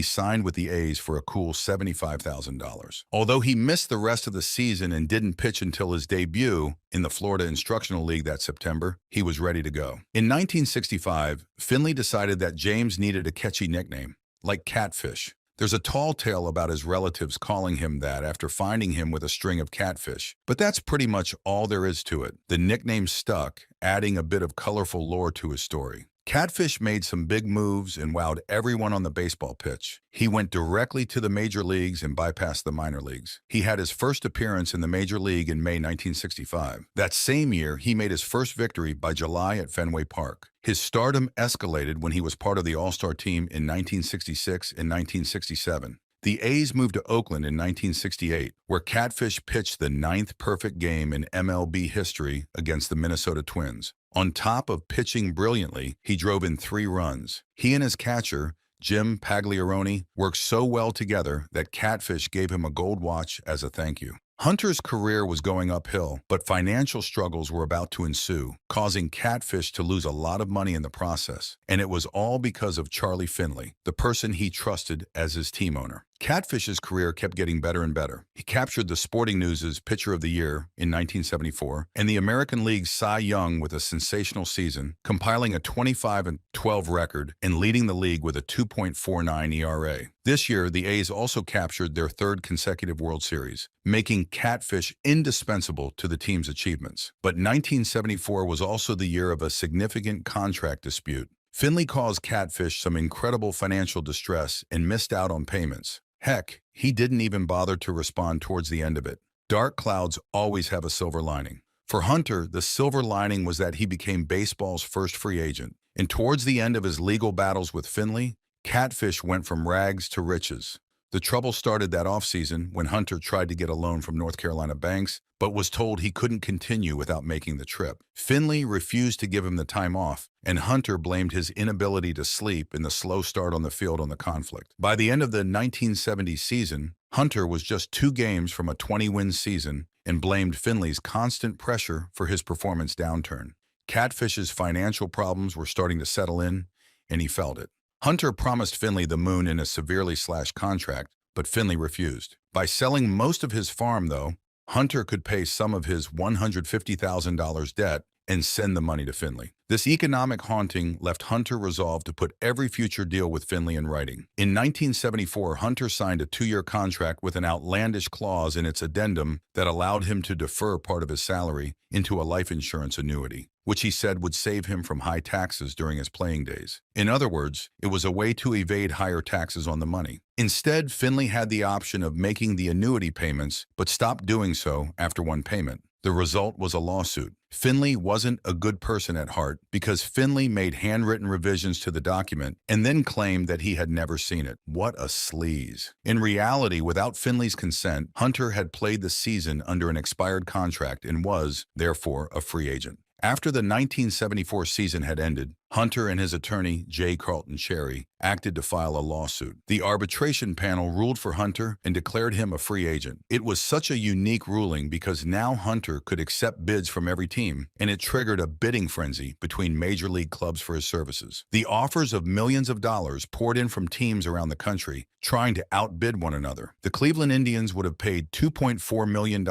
signed with the A's for a cool $75,000. Although he missed the rest of the season and didn't pitch until his debut in the Florida Instructional League that September, he was ready to go. In 1965, Finley decided that James needed a catchy nickname, like Catfish. There's a tall tale about his relatives calling him that after finding him with a string of catfish. But that's pretty much all there is to it. The nickname stuck, adding a bit of colorful lore to his story. Catfish made some big moves and wowed everyone on the baseball pitch. He went directly to the major leagues and bypassed the minor leagues. He had his first appearance in the major league in May 1965. That same year, he made his first victory by July at Fenway Park. His stardom escalated when he was part of the All-Star team in 1966 and 1967. The A's moved to Oakland in 1968, where Catfish pitched the 9th perfect game in MLB history against the Minnesota Twins. On top of pitching brilliantly, he drove in 3 runs. He and his catcher, Jim Pagliarone, worked so well together that Catfish gave him a gold watch as a thank you. Hunter's career was going uphill, but financial struggles were about to ensue, causing Catfish to lose a lot of money in the process. And it was all because of Charlie Finley, the person he trusted as his team owner. Catfish's career kept getting better and better. He captured the Sporting News' Pitcher of the Year in 1974 and the American League's Cy Young with a sensational season, compiling a 25-12 record and leading the league with a 2.49 ERA. This year, the A's also captured their 3rd consecutive World Series, making Catfish indispensable to the team's achievements. But 1974 was also the year of a significant contract dispute. Finley caused Catfish some incredible financial distress and missed out on payments. Heck, he didn't even bother to respond towards the end of it. Dark clouds always have a silver lining. For Hunter, the silver lining was that he became baseball's first free agent. And towards the end of his legal battles with Finley, Catfish went from rags to riches. The trouble started that offseason when Hunter tried to get a loan from North Carolina banks, but was told he couldn't continue without making the trip. Finley refused to give him the time off, and Hunter blamed his inability to sleep in the slow start on the field on the conflict. By the end of the 1970 season, Hunter was just 2 games from a 20-win season and blamed Finley's constant pressure for his performance downturn. Catfish's financial problems were starting to settle in, and he felt it. Hunter promised Finley the moon in a severely slashed contract, but Finley refused. By selling most of his farm, though, Hunter could pay some of his $150,000 debt and send the money to Finley. This economic haunting left Hunter resolved to put every future deal with Finley in writing. In 1974, Hunter signed a 2-year contract with an outlandish clause in its addendum that allowed him to defer part of his salary into a life insurance annuity, which he said would save him from high taxes during his playing days. In other words, it was a way to evade higher taxes on the money. Instead, Finley had the option of making the annuity payments, but stopped doing so after one payment. The result was a lawsuit. Finley wasn't a good person at heart because Finley made handwritten revisions to the document and then claimed that he had never seen it. What a sleaze. In reality, without Finley's consent, Hunter had played the season under an expired contract and was, therefore, a free agent. After the 1974 season had ended, Hunter and his attorney, J. Carlton Cherry, acted to file a lawsuit. The arbitration panel ruled for Hunter and declared him a free agent. It was such a unique ruling because now Hunter could accept bids from every team, and it triggered a bidding frenzy between major league clubs for his services. The offers of millions of dollars poured in from teams around the country, trying to outbid one another. The Cleveland Indians would have paid $2.4 million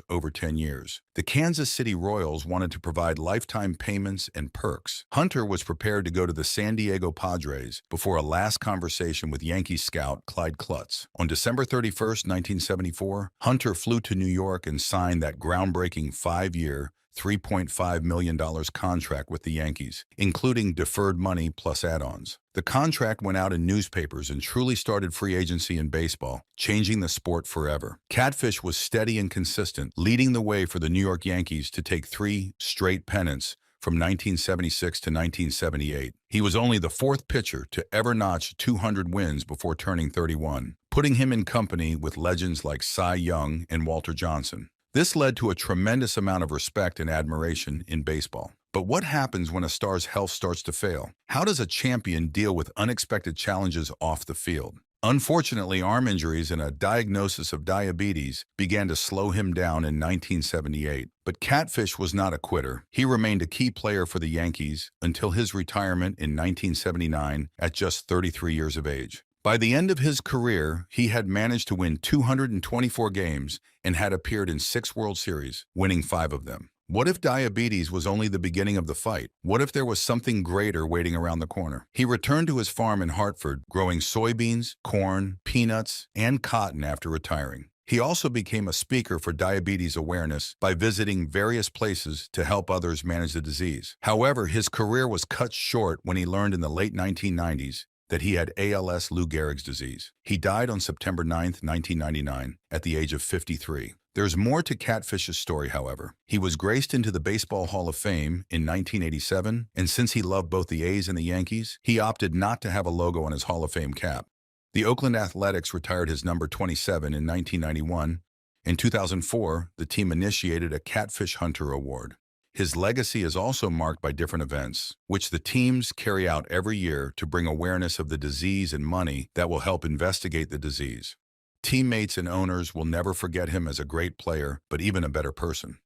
over 10 years. The Kansas City Royals wanted to provide lifetime payments and perks. Hunter was prepared to go to the San Diego Padres before a last conversation with Yankees scout Clyde Klutz. On December 31, 1974, Hunter flew to New York and signed that groundbreaking 5-year, $3.5 million contract with the Yankees, including deferred money plus add-ons. The contract went out in newspapers and truly started free agency in baseball, changing the sport forever. Catfish was steady and consistent, leading the way for the New York Yankees to take 3 straight pennants from 1976 to 1978. He was only the 4th pitcher to ever notch 200 wins before turning 31, putting him in company with legends like Cy Young and Walter Johnson. This led to a tremendous amount of respect and admiration in baseball. But what happens when a star's health starts to fail? How does a champion deal with unexpected challenges off the field? Unfortunately, arm injuries and a diagnosis of diabetes began to slow him down in 1978. But Catfish was not a quitter. He remained a key player for the Yankees until his retirement in 1979 at just 33 years of age. By the end of his career, he had managed to win 224 games and had appeared in 6 World Series, winning 5 of them. What if diabetes was only the beginning of the fight? What if there was something greater waiting around the corner? He returned to his farm in Hartford, growing soybeans, corn, peanuts, and cotton after retiring. He also became a speaker for diabetes awareness by visiting various places to help others manage the disease. However, his career was cut short when he learned in the late 1990s that he had ALS Lou Gehrig's disease. He died on September 9, 1999, at the age of 53. There's more to Catfish's story, however. He was graced into the Baseball Hall of Fame in 1987, and since he loved both the A's and the Yankees, he opted not to have a logo on his Hall of Fame cap. The Oakland Athletics retired his number 27 in 1991. In 2004, the team initiated a Catfish Hunter award. His legacy is also marked by different events, which the teams carry out every year to bring awareness of the disease and money that will help investigate the disease. Teammates and owners will never forget him as a great player, but even a better person.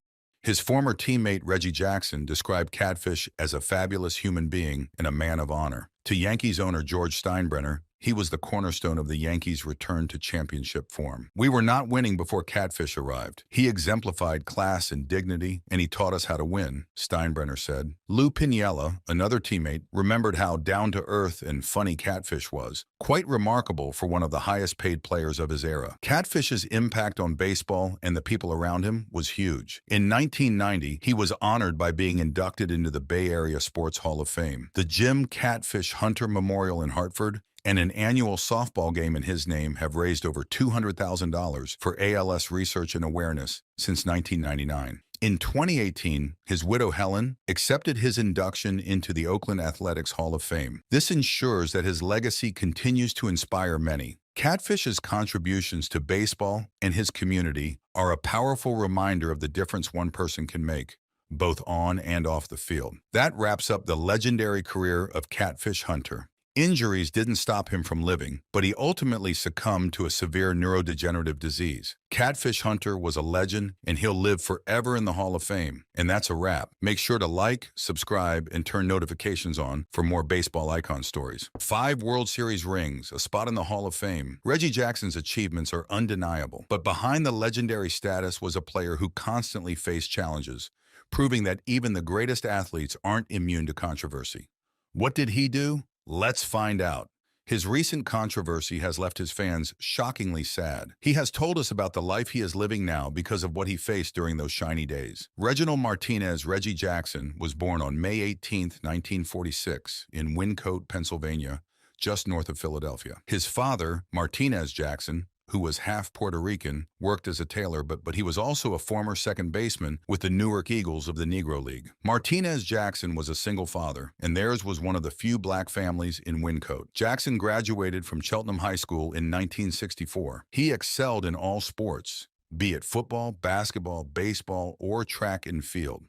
His former teammate Reggie Jackson described Catfish as a fabulous human being and a man of honor. To Yankees owner George Steinbrenner, he was the cornerstone of the Yankees' return to championship form. "We were not winning before Catfish arrived. He exemplified class and dignity, and he taught us how to win," Steinbrenner said. Lou Piniella, another teammate, remembered how down-to-earth and funny Catfish was, quite remarkable for one of the highest-paid players of his era. Catfish's impact on baseball and the people around him was huge. In 1990, he was honored by being inducted into the Bay Area Sports Hall of Fame. The Jim Catfish Hunter Memorial in Hartford and an annual softball game in his name have raised over $200,000 for ALS research and awareness since 1999. In 2018, his widow Helen accepted his induction into the Oakland Athletics Hall of Fame. This ensures that his legacy continues to inspire many. Catfish's contributions to baseball and his community are a powerful reminder of the difference one person can make, both on and off the field. That wraps up the legendary career of Catfish Hunter. Injuries didn't stop him from living, but he ultimately succumbed to a severe neurodegenerative disease. Catfish Hunter was a legend, and he'll live forever in the Hall of Fame. And that's a wrap. Make sure to like, subscribe, and turn notifications on for more baseball icon stories. 5 World Series rings, a spot in the Hall of Fame. Reggie Jackson's achievements are undeniable, but behind the legendary status was a player who constantly faced challenges, proving that even the greatest athletes aren't immune to controversy. What did he do? Let's find out. His recent controversy has left his fans shockingly sad. He has told us about the life he is living now because of what he faced during those shiny days. Reginald Martinez Reggie Jackson was born on May 18, 1946, in Wyncote, Pennsylvania, just north of Philadelphia. His father, Martinez Jackson, who was half Puerto Rican, worked as a tailor, but he was also a former second baseman with the Newark Eagles of the Negro League. Martinez Jackson was a single father, and theirs was one of the few black families in Wyncote. Jackson graduated from Cheltenham High School in 1964. He excelled in all sports, be it football, basketball, baseball, or track and field.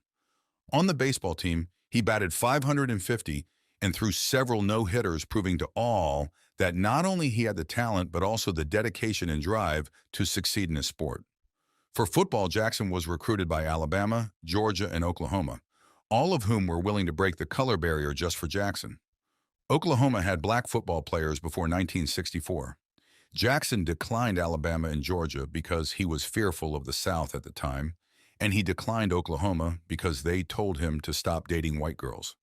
On the baseball team, he batted .550 and threw several no-hitters, proving to all that not only he had the talent, but also the dedication and drive to succeed in his sport. For football, Jackson was recruited by Alabama, Georgia, and Oklahoma, all of whom were willing to break the color barrier just for Jackson. Oklahoma had black football players before 1964. Jackson declined Alabama and Georgia because he was fearful of the South at the time, and he declined Oklahoma because they told him to stop dating white girls.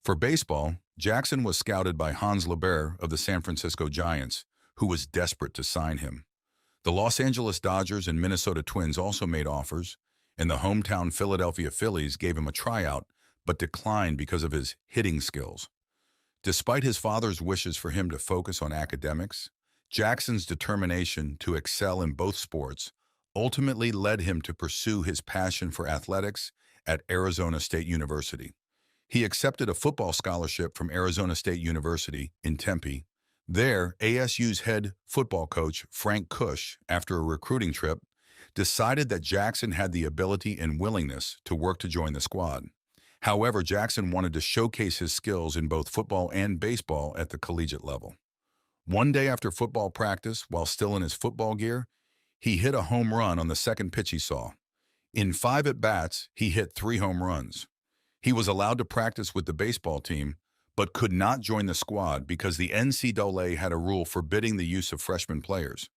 For baseball, Jackson was scouted by Hans Lebert of the San Francisco Giants, who was desperate to sign him. The Los Angeles Dodgers and Minnesota Twins also made offers, and the hometown Philadelphia Phillies gave him a tryout, but declined because of his hitting skills. Despite his father's wishes for him to focus on academics, Jackson's determination to excel in both sports ultimately led him to pursue his passion for athletics at Arizona State University. He accepted a football scholarship from Arizona State University in Tempe. There, ASU's head football coach, Frank Cush, after a recruiting trip, decided that Jackson had the ability and willingness to work to join the squad. However, Jackson wanted to showcase his skills in both football and baseball at the collegiate level. One day after football practice, while still in his football gear, he hit a home run on the second pitch he saw. In 5 at-bats, he hit 3 home runs. He was allowed to practice with the baseball team, but could not join the squad because the NCAA had a rule forbidding the use of freshman players.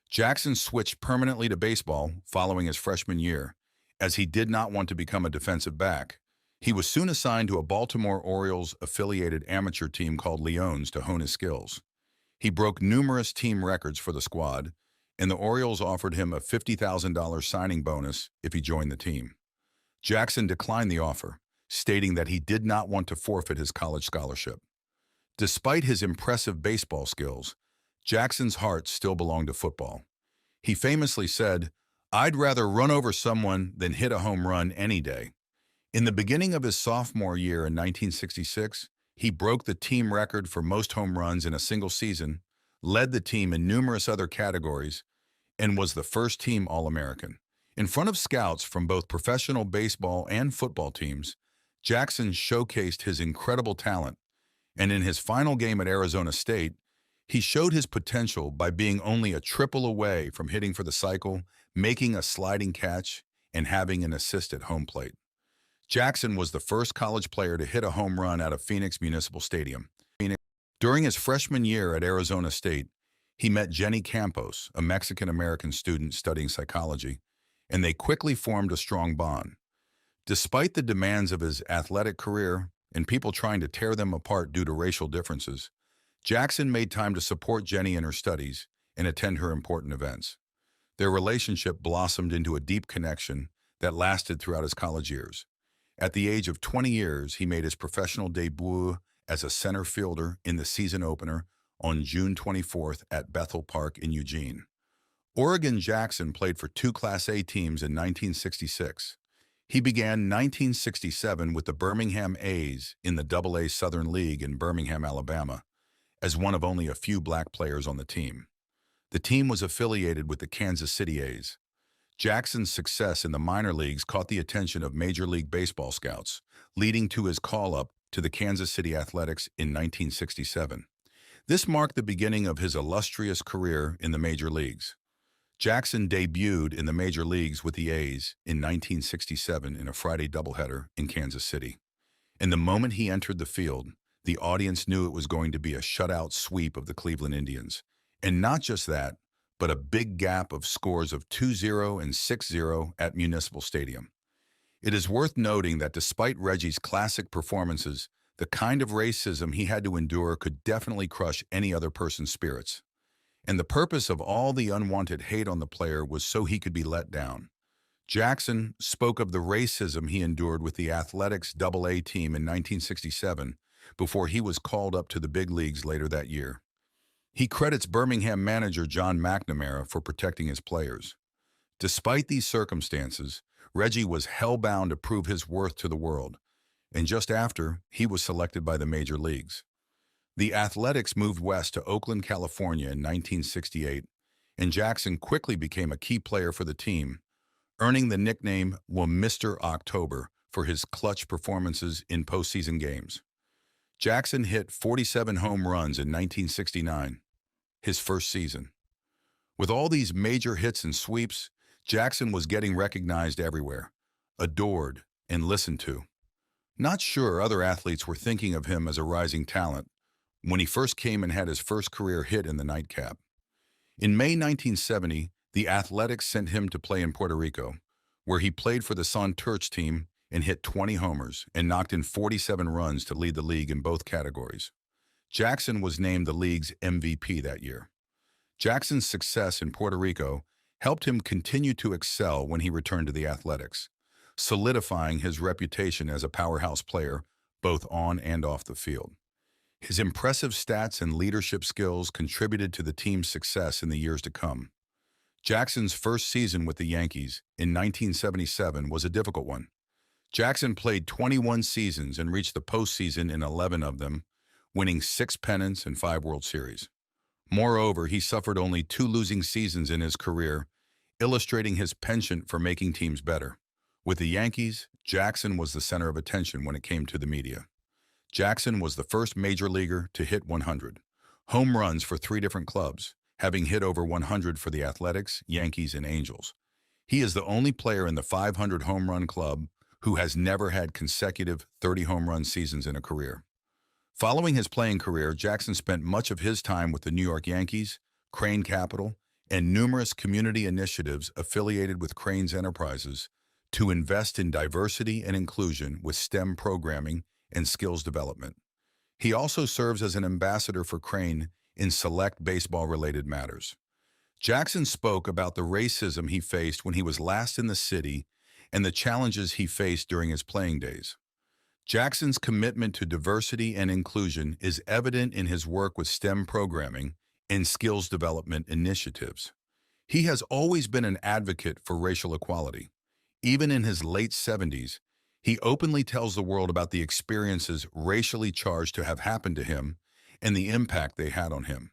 Jackson switched permanently to baseball following his freshman year, as he did not want to become a defensive back. He was soon assigned to a Baltimore Orioles-affiliated amateur team called Leones to hone his skills. He broke numerous team records for the squad, and the Orioles offered him a $50,000 signing bonus if he joined the team. Jackson declined the offer, stating that he did not want to forfeit his college scholarship. Despite his impressive baseball skills, Jackson's heart still belonged to football. He famously said, "I'd rather run over someone than hit a home run any day." In the beginning of his sophomore year in 1966, he broke the team record for most home runs in a single season, led the team in numerous other categories, and was the first team All-American. In front of scouts from both professional baseball and football teams, Jackson showcased his incredible talent, and in his final game at Arizona State, he showed his potential by being only a triple away from hitting for the cycle, making a sliding catch, and having an assist at home plate. Jackson was the first college player to hit a home run out of Phoenix Municipal Stadium. During his freshman year at Arizona State, he met Jenny Campos, a Mexican-American student studying psychology, and they quickly formed a strong bond. Despite the demands of his athletic career and people trying to tear them apart due to racial differences, Jackson made time to support Jenny in her studies and attend her important events. Their relationship blossomed into a deep connection that lasted throughout his college years. At the age of 20 years, he made his professional debut as a center fielder in the season opener on June 24th at Bethel Park in Eugene. Oregon Jackson played for 2 Class A teams in 1966. He began 1967 with the Birmingham A's in the AA Southern League in Birmingham, Alabama, as one of only a few black players on the team. The team was affiliated with the Kansas City A's. Jackson's success in the minor leagues caught the attention of Major League Baseball scouts, leading to his call-up to the Kansas City Athletics in 1967. This marked the beginning of his illustrious career in the major leagues. Jackson debuted in the major leagues with the A's in 1967 in a Friday doubleheader in Kansas City. And the moment he entered the field, the audience knew it was going to be a shutout sweep of the Cleveland Indians. And not just that, but a big gap of scores of 2-0 and 6-0 at Municipal Stadium. It is worth noting that despite Reggie's classic performances, the kind of racism he had to endure could definitely crush any other person's spirits. And the purpose of all the unwanted hate on the player was so he could be let down. Jackson spoke of the racism he endured with the Athletics AA team in 1967 before he was called up to the big leagues later that year. He credits Birmingham manager John McNamara for protecting his players. Despite these circumstances, Reggie was hell-bound to prove his worth to the world, and just after, he was selected by the major leagues. The Athletics moved west to Oakland, California in 1968, and Jackson quickly became a key player for the team, earning the nickname Mr. October for his clutch performances in postseason games. Jackson hit 47 home runs in 1969, his first season. With all these major hits and sweeps, Jackson was getting recognized everywhere, adored, and listened to. Not sure other athletes were thinking of him as a rising talent when he first came and had his first career hit in the nightcap. In May 1970, the Athletics sent him to play in Puerto Rico, where he played for the Santurce team and hit 20 homers and knocked in 47 runs to lead the league in both categories. Jackson was named the league's MVP that year. Jackson's success in Puerto Rico helped him continue to excel when he returned to the Athletics, solidifying his reputation as a powerhouse player both on and off the field. His impressive stats and leadership skills contributed to the team's success in the years to come. Jackson's first season with the Yankees in 1977 was a difficult one. Jackson played 21 seasons and reached the postseason in 11 of them, winning 6 pennants and 5 World Series. Moreover, he suffered only 2 losing seasons in his career, illustrating his penchant for making teams better. With the Yankees, Jackson was the center of attention when it came to the media. Jackson was the first major leaguer to hit 100. home runs for 3 different clubs, having hit over 100 for the Athletics, Yankees, and Angels. He is the only player in the 500 home run club who has never had consecutive 30 home run seasons in a career. Following his playing career, Jackson spent much of his time with the New York Yankees, Crane Capital, and numerous community initiatives affiliated with Crane's enterprises to invest in diversity and inclusion with STEM programming and skills development. He also serves as an ambassador for Crane in select baseball-related matters. Jackson spoke about the racism he faced when he was last in the city and the challenges he faced during his playing days. Jackson's commitment to diversity and inclusion is evident in his work with STEM programming and skills development initiatives. He has always been an advocate for racial equality. Even in his late 70s, he openly tells the world about the experiences racially charged to have happened to him and the impact they had on him.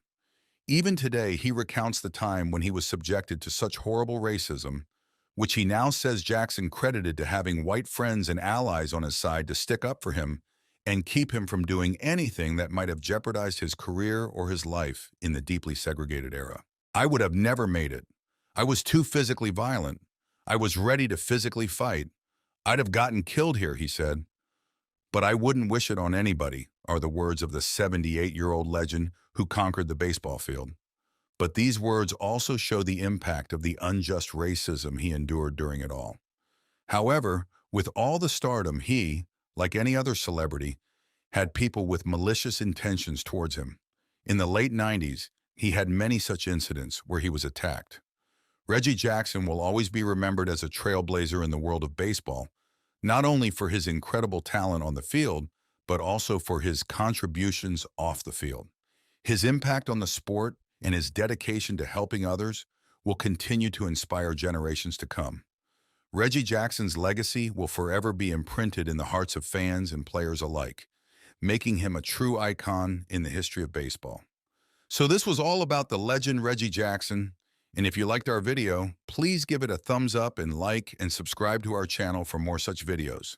Even today, he recounts the time when he was subjected to such horrible racism, which he now says Jackson credited to having white friends and allies on his side to stick up for him and keep him from doing anything that might have jeopardized his career or his life in the deeply segregated era. "I would have never made it. I was too physically violent. I was ready to physically fight. I'd have gotten killed here," he said. "But I wouldn't wish it on anybody," are the words of the 78-year-old legend who conquered the baseball field. But these words also show the impact of the unjust racism he endured during it all. However, with all the stardom, he, like any other celebrity, had people with malicious intentions towards him. In the late 90s, he had many such incidents where he was attacked. Reggie Jackson will always be remembered as a trailblazer in the world of baseball, not only for his incredible talent on the field, but also for his contributions off the field. His impact on the sport and his dedication to helping others will continue to inspire generations to come. Reggie Jackson's legacy will forever be imprinted in the hearts of fans and players alike, making him a true icon in the history of baseball. So this was all about the legend Reggie Jackson, and if you liked our video, please give it a thumbs up and like and subscribe to our channel for more such videos.